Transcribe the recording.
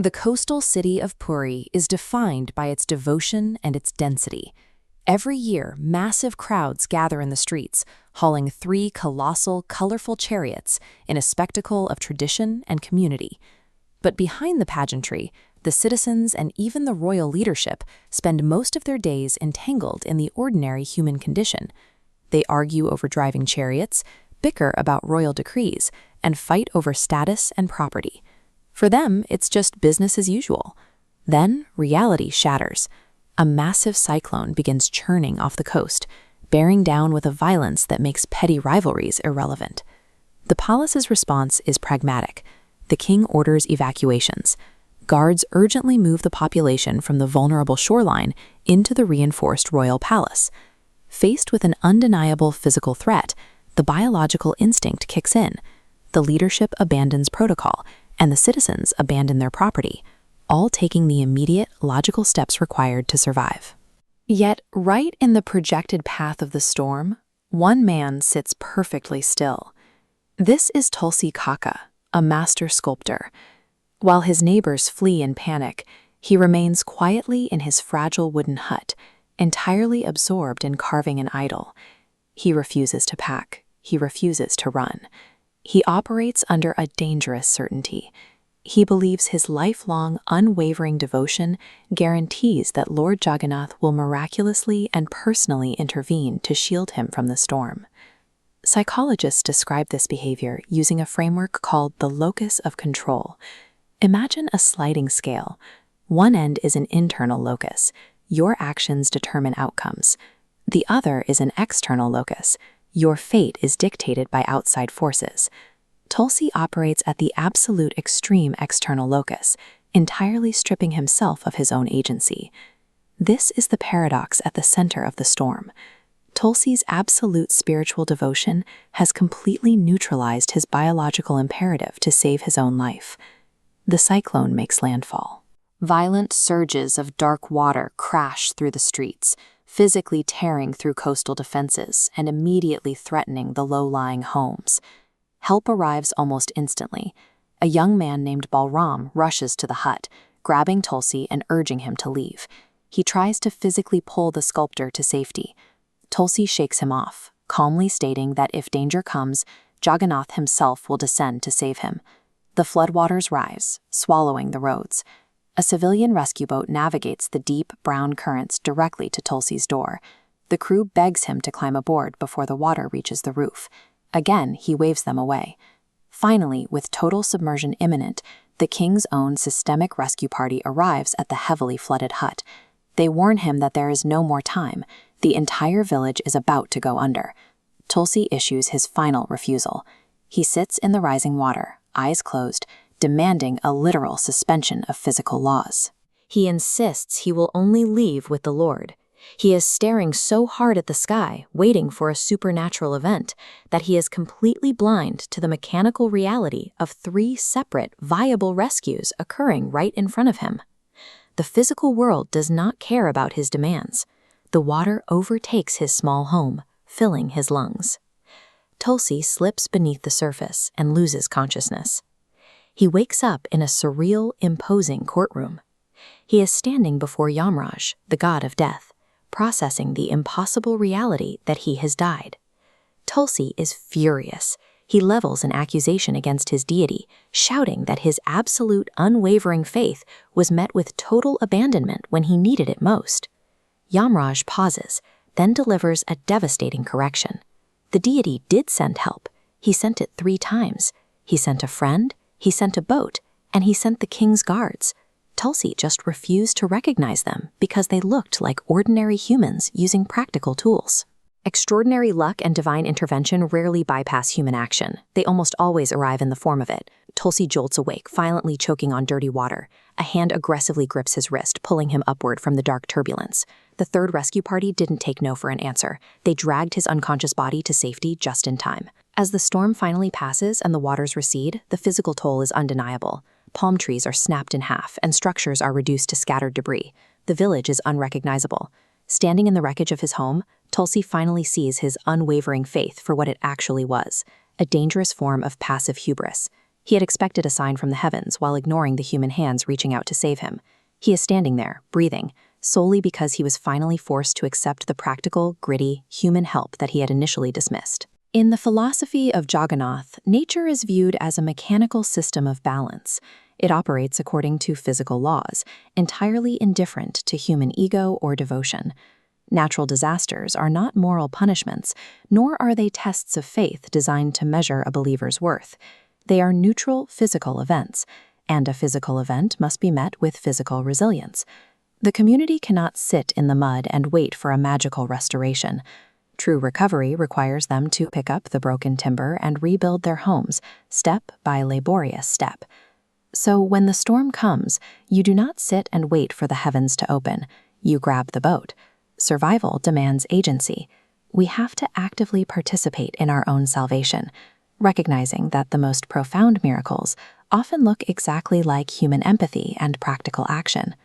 The coastal city of Puri is defined by its devotion and its density. Every year, massive crowds gather in the streets, hauling 3 colossal, colorful chariots in a spectacle of tradition and community. But behind the pageantry, the citizens and even the royal leadership spend most of their days entangled in the ordinary human condition. They argue over driving chariots, bicker about royal decrees, and fight over status and property. For them, it's just business as usual. Then, reality shatters. A massive cyclone begins churning off the coast, bearing down with a violence that makes petty rivalries irrelevant. The palace's response is pragmatic. The king orders evacuations. Guards urgently move the population from the vulnerable shoreline into the reinforced royal palace. Faced with an undeniable physical threat, the biological instinct kicks in. The leadership abandons protocol, and the citizens abandon their property, all taking the immediate, logical steps required to survive. Yet, right in the projected path of the storm, one man sits perfectly still. This is Tulsi Kaka, a master sculptor. While his neighbors flee in panic, he remains quietly in his fragile wooden hut, entirely absorbed in carving an idol. He refuses to pack. He refuses to run. He operates under a dangerous certainty. He believes his lifelong, unwavering devotion guarantees that Lord Jagannath will miraculously and personally intervene to shield him from the storm. Psychologists describe this behavior using a framework called the locus of control. Imagine a sliding scale. One end is an internal locus. Your actions determine outcomes. The other is an external locus. Your fate is dictated by outside forces. Tulsi operates at the absolute extreme external locus, entirely stripping himself of his own agency. This is the paradox at the center of the storm. Tulsi's absolute spiritual devotion has completely neutralized his biological imperative to save his own life. The cyclone makes landfall. Violent surges of dark water crash through the streets, physically tearing through coastal defenses and immediately threatening the low-lying homes. Help arrives almost instantly. A young man named Balram rushes to the hut, grabbing Tulsi and urging him to leave. He tries to physically pull the sculptor to safety. Tulsi shakes him off, calmly stating that if danger comes, Jagannath himself will descend to save him. The floodwaters rise, swallowing the roads. A civilian rescue boat navigates the deep, brown currents directly to Tulsi's door. The crew begs him to climb aboard before the water reaches the roof. Again, he waves them away. Finally, with total submersion imminent, the king's own systemic rescue party arrives at the heavily flooded hut. They warn him that there is no more time. The entire village is about to go under. Tulsi issues his final refusal. He sits in the rising water, eyes closed, demanding a literal suspension of physical laws. He insists he will only leave with the Lord. He is staring so hard at the sky, waiting for a supernatural event, that he is completely blind to the mechanical reality of 3 separate, viable rescues occurring right in front of him. The physical world does not care about his demands. The water overtakes his small home, filling his lungs. Tulsi slips beneath the surface and loses consciousness. He wakes up in a surreal, imposing courtroom. He is standing before Yamraj, the god of death, processing the impossible reality that he has died. Tulsi is furious. He levels an accusation against his deity, shouting that his absolute, unwavering faith was met with total abandonment when he needed it most. Yamraj pauses, then delivers a devastating correction. The deity did send help. He sent it 3 times. He sent a friend, he sent a boat, and he sent the king's guards. Tulsi just refused to recognize them because they looked like ordinary humans using practical tools. Extraordinary luck and divine intervention rarely bypass human action. They almost always arrive in the form of it. Tulsi jolts awake, violently choking on dirty water. A hand aggressively grips his wrist, pulling him upward from the dark turbulence. The third rescue party didn't take no for an answer. They dragged his unconscious body to safety just in time. As the storm finally passes and the waters recede, the physical toll is undeniable. Palm trees are snapped in half, and structures are reduced to scattered debris. The village is unrecognizable. Standing in the wreckage of his home, Tulsi finally sees his unwavering faith for what it actually was, a dangerous form of passive hubris. He had expected a sign from the heavens while ignoring the human hands reaching out to save him. He is standing there, breathing, solely because he was finally forced to accept the practical, gritty, human help that he had initially dismissed. In the philosophy of Jagannath, nature is viewed as a mechanical system of balance. It operates according to physical laws, entirely indifferent to human ego or devotion. Natural disasters are not moral punishments, nor are they tests of faith designed to measure a believer's worth. They are neutral physical events, and a physical event must be met with physical resilience. The community cannot sit in the mud and wait for a magical restoration. True recovery requires them to pick up the broken timber and rebuild their homes, step by laborious step. So when the storm comes, you do not sit and wait for the heavens to open. You grab the boat. Survival demands agency. We have to actively participate in our own salvation, recognizing that the most profound miracles often look exactly like human empathy and practical action.